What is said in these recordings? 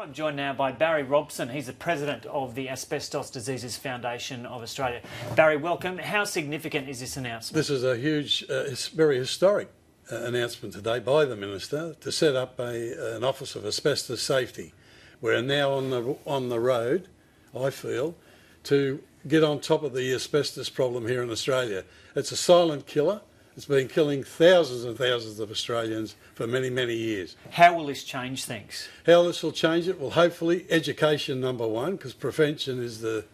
I'm joined now by Barry Robson. He's the president of the Asbestos Diseases Foundation of Australia. Barry, welcome. How significant is this announcement? This is a huge, very historic announcement today by the Minister to set up an Office of Asbestos Safety. We're now on the road, I feel, to get on top of the asbestos problem here in Australia. It's a silent killer. It's been killing thousands and thousands of Australians for many, many years. How will this change things? How this will change it? Well, hopefully education, number one, because prevention is the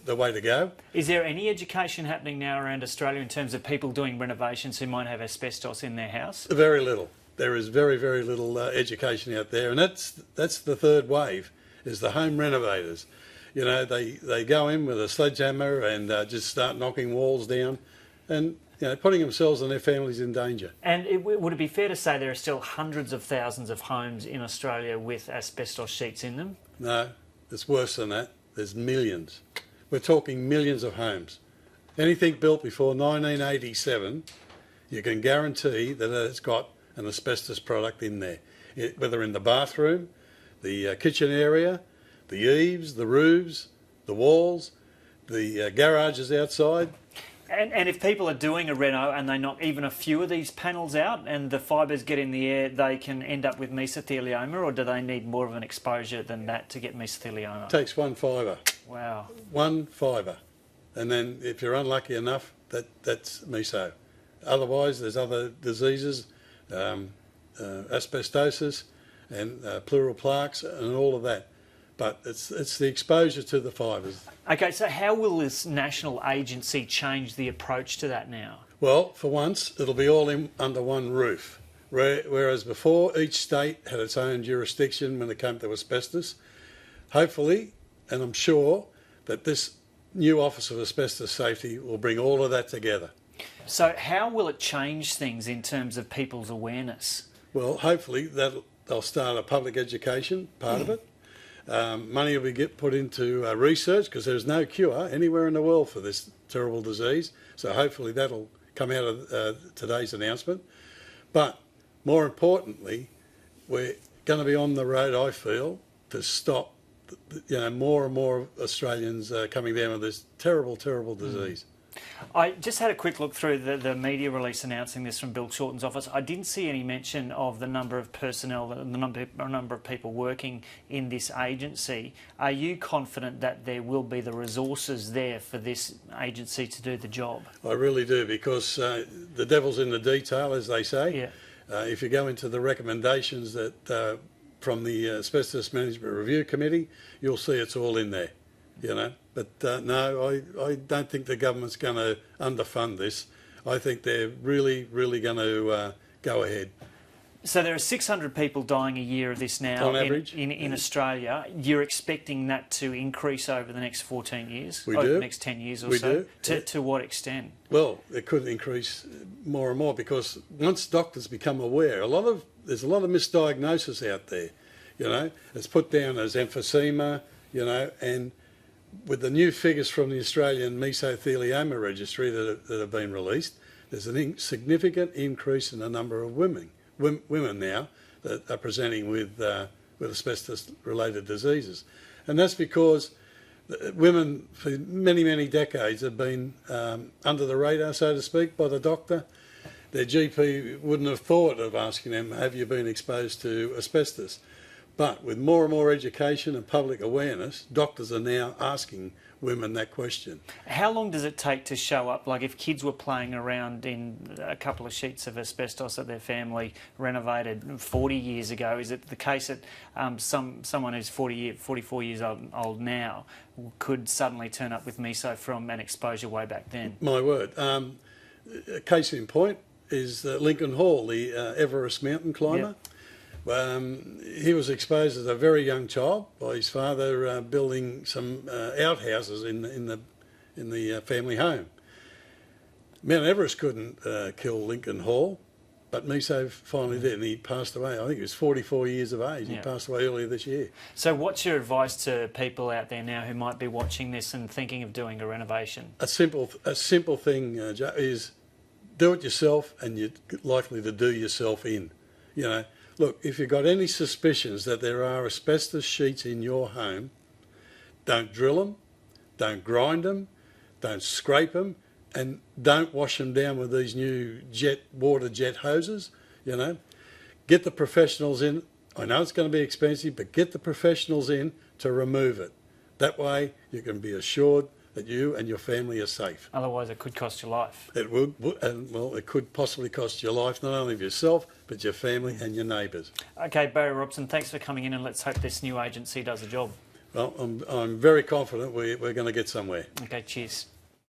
way to go. Is there any education happening now around Australia in terms of people doing renovations who might have asbestos in their house? Very little. There is very, very little education out there, and that's the third wave, is the home renovators. You know, they go in with a sledgehammer and just start knocking walls down and putting themselves and their families in danger. And would it be fair to say there are still hundreds of thousands of homes in Australia with asbestos sheets in them? No, it's worse than that. There's millions. We're talking millions of homes. Anything built before 1987, you can guarantee that it's got an asbestos product in there, whether in the bathroom, the kitchen area, the eaves, the roofs, the walls, the garages outside. And if people are doing a reno and they knock even a few of these panels out and the fibres get in the air, they can end up with mesothelioma, or do they need more of an exposure than that to get mesothelioma? It takes one fibre. Wow. One fibre. And then if you're unlucky enough, that's meso. Otherwise, there's other diseases, asbestosis and pleural plaques and all of that. But it's the exposure to the fibres. Okay, so how will this national agency change the approach to that now? Well, for once, it'll be all under one roof. Whereas before, each state had its own jurisdiction when it came to asbestos. Hopefully, and I'm sure, that this new Office of Asbestos Safety will bring all of that together. So how will it change things in terms of people's awareness? Well, hopefully they'll start a public education part of it. Money will be put into research, because there's no cure anywhere in the world for this terrible disease. So hopefully that'll come out of today's announcement. But more importantly, we're going to be on the road, I feel, to stop more and more Australians coming down with this terrible, terrible disease. I just had a quick look through the media release announcing this from Bill Shorten's office. I didn't see any mention of the number of personnel, the number of people working in this agency. Are you confident that there will be the resources there for this agency to do the job? I really do, because the devil's in the detail, as they say. Yeah. If you go into the recommendations that from the Asbestos Management Review Committee, you'll see it's all in there. But no, I don't think the government's going to underfund this. I think they're really going to go ahead. So there are 600 people dying a year of this now on average in Australia. You're expecting that to increase over the next 14 years? We over do. The next 10 years or we so? Do. To what extent? Well, it could increase more and more, because once doctors become aware, there's a lot of misdiagnosis out there. It's put down as emphysema, and with the new figures from the Australian Mesothelioma Registry that have been released, there's a significant increase in the number of women now that are presenting with asbestos-related diseases. And that's because women for many, many decades have been under the radar, so to speak, by the doctor. Their GP wouldn't have thought of asking them, have you been exposed to asbestos? But with more and more education and public awareness, doctors are now asking women that question. How long does it take to show up? Like if kids were playing around in a couple of sheets of asbestos that their family renovated 40 years ago, is it the case that someone who's 44 years old now could suddenly turn up with meso from an exposure way back then? My word. A case in point is Lincoln Hall, the Everest mountain climber. Yep. He was exposed as a very young child by his father building some outhouses in the family home. Mount Everest couldn't kill Lincoln Hall, but meso finally did, and he passed away. I think he was 44 years of age. Yeah. He passed away earlier this year. So what's your advice to people out there now who might be watching this and thinking of doing a renovation? A simple thing, Joe, is do it yourself, and you're likely to do yourself in. look, if you've got any suspicions that there are asbestos sheets in your home, don't drill them, don't grind them, don't scrape them, and don't wash them down with these new water jet hoses, you know. Get the professionals in. I know it's going to be expensive, but get the professionals in to remove it. That way you can be assured that you and your family are safe. Otherwise, it could cost your life. It would, and well, it could possibly cost your life, not only of yourself, but your family and your neighbours. Okay, Barry Robson, thanks for coming in, and let's hope this new agency does a job. Well, I'm very confident we're going to get somewhere. Okay, cheers.